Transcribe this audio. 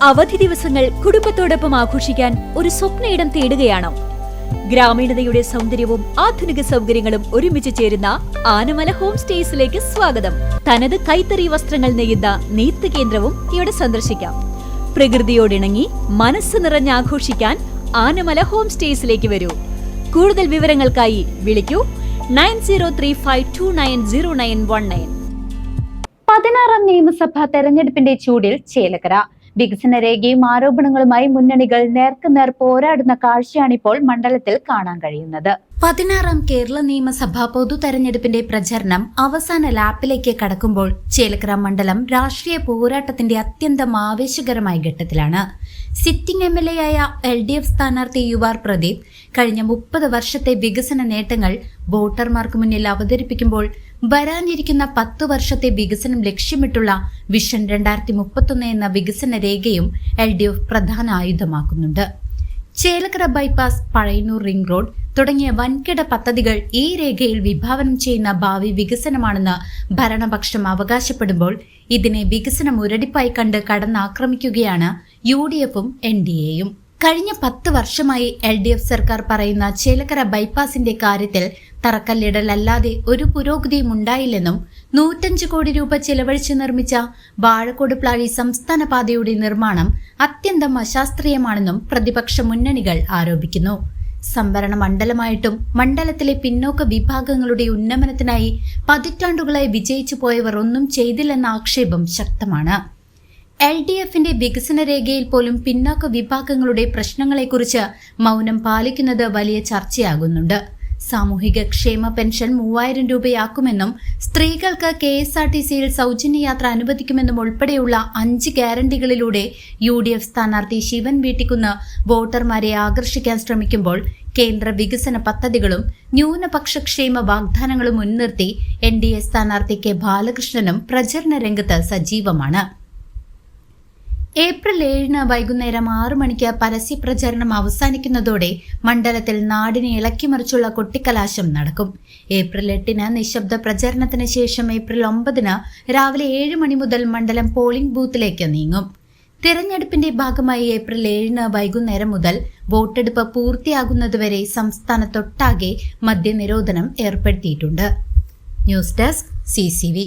അവധി ദിവസങ്ങൾ കുടുംബത്തോടൊപ്പം ആഘോഷിക്കാൻ ഒരു സ്വപ്നയിടം തേടുകയാണോ? ഗ്രാമീണതയുടെ സൗന്ദര്യവും ആധുനിക സൗകര്യങ്ങളും ഒരുമിച്ച് ചേരുന്ന ആനമല ഹോം സ്റ്റേസിലേക്ക് സ്വാഗതം. തനത് കൈത്തറി വസ്ത്രങ്ങൾ നെയ്യുന്ന നെയ്ത്ത് കേന്ദ്രവും ഇവിടെ സന്ദർശിക്കാം. പ്രകൃതിയോടിണങ്ങി മനസ്സ് നിറഞ്ഞ് ആഘോഷിക്കാൻ ആനമല ഹോം സ്റ്റേസിലേക്ക് വരൂ. കൂടുതൽ വിവരങ്ങൾക്കായി വിളിക്കൂ 9035290919. 16ാം നിയമസഭാ തെരഞ്ഞെടുപ്പിന്റെ ചൂടിൽ ചേലക്കര. വികസന രേഖയും ആരോപണങ്ങളുമായി മുന്നണികൾ നേർക്കുനേർ പോരാടുന്ന കാഴ്ചയാണിപ്പോൾ മണ്ഡലത്തിൽ കാണാൻ കഴിയുന്നത്. 16ാം കേരള നിയമസഭാ പൊതു തെരഞ്ഞെടുപ്പിന്റെ പ്രചരണം അവസാന ലാപ്പിലേക്ക് കടക്കുമ്പോൾ ചേലക്കര മണ്ഡലം രാഷ്ട്രീയ പോരാട്ടത്തിന്റെ അത്യന്തം ആവേശകരമായ ഘട്ടത്തിലാണ്. സിറ്റിംഗ് MLA ആയ LDF സ്ഥാനാർത്ഥി UR പ്രദീപ് കഴിഞ്ഞ 30 വർഷത്തെ വികസന നേട്ടങ്ങൾ വോട്ടർമാർക്ക് മുന്നിൽ അവതരിപ്പിക്കുമ്പോൾ വരാനിരിക്കുന്ന 10 വർഷത്തെ വികസനം ലക്ഷ്യമിട്ടുള്ള വിഷൻ 2031 എന്ന വികസന രേഖയും LDF പ്രധാന ആയുധമാക്കുന്നുണ്ട്. Chelakkara bypass, Pazhayannur ring road തുടങ്ങിയ വൻകിട പദ്ധതികൾ ഈ രേഖയിൽ വിഭാവനം ചെയ്യുന്ന ഭാവി വികസനമാണെന്ന് ഭരണപക്ഷം അവകാശപ്പെടുമ്പോൾ ഇതിനെ വികസന മുരടിപ്പായി കണ്ട് കടന്നാക്രമിക്കുകയാണ് UDFും NDAയും. കഴിഞ്ഞ 10 വർഷമായി LDF സർക്കാർ പറയുന്ന ചേലക്കര ബൈപ്പാസിന്റെ കാര്യത്തിൽ തറക്കല്ലിടലല്ലാതെ ഒരു പുരോഗതിയും ഉണ്ടായില്ലെന്നും 105 കോടി രൂപ ചെലവഴിച്ച് നിർമ്മിച്ച വാഴക്കോട് പ്ലാഴി സംസ്ഥാന പാതയുടെ നിർമ്മാണം അത്യന്തം അശാസ്ത്രീയമാണെന്നും പ്രതിപക്ഷ മുന്നണികൾ ആരോപിക്കുന്നു. സംവരണ മണ്ഡലമായിട്ടും മണ്ഡലത്തിലെ പിന്നോക്ക വിഭാഗങ്ങളുടെ ഉന്നമനത്തിനായി പതിറ്റാണ്ടുകളായി വിജയിച്ചു പോയവർ ഒന്നും ചെയ്തില്ലെന്ന ആക്ഷേപം ശക്തമാണ്. LDFന്റെ വികസന രേഖയിൽ പോലും പിന്നോക്ക വിഭാഗങ്ങളുടെ പ്രശ്നങ്ങളെക്കുറിച്ച് മൗനം പാലിക്കുന്നത് വലിയ ചർച്ചയാകുന്നുണ്ട്. സാമൂഹിക ക്ഷേമ പെൻഷൻ 3000 രൂപയാക്കുമെന്നും സ്ത്രീകൾക്ക് KSRTCയിൽ സൗജന്യ യാത്ര അനുവദിക്കുമെന്നും ഉൾപ്പെടെയുള്ള 5 ഗ്യാരണ്ടികളിലൂടെ UDF സ്ഥാനാർത്ഥി ശിവൻ വീട്ടിക്കുന്ന് വോട്ടർമാരെ ആകർഷിക്കാൻ ശ്രമിക്കുമ്പോൾ കേന്ദ്ര വികസന പദ്ധതികളും ന്യൂനപക്ഷ ക്ഷേമ വാഗ്ദാനങ്ങളും മുൻനിർത്തി NDA സ്ഥാനാർത്ഥി K ബാലകൃഷ്ണനും പ്രചരണ രംഗത്ത് സജീവമാണ്. ഏപ്രിൽ 7 വൈകുന്നേരം 6 മണിക്ക് പരസ്യ പ്രചരണം അവസാനിക്കുന്നതോടെ മണ്ഡലത്തിൽ നാടിനെ ഇളക്കിമറിച്ചുള്ള കൊട്ടിക്കലാശം നടക്കും. ഏപ്രിൽ 8 നിശബ്ദ പ്രചരണത്തിന് ശേഷം ഏപ്രിൽ 9 രാവിലെ 7 മണി മുതൽ മണ്ഡലം പോളിംഗ് ബൂത്തിലേക്ക് നീങ്ങും. തിരഞ്ഞെടുപ്പിന്റെ ഭാഗമായി ഏപ്രിൽ 7 വൈകുന്നേരം മുതൽ വോട്ടെടുപ്പ് പൂർത്തിയാകുന്നതുവരെ സംസ്ഥാനത്തൊട്ടാകെ മദ്യനിരോധനം ഏർപ്പെടുത്തിയിട്ടുണ്ട്. News desk CCV.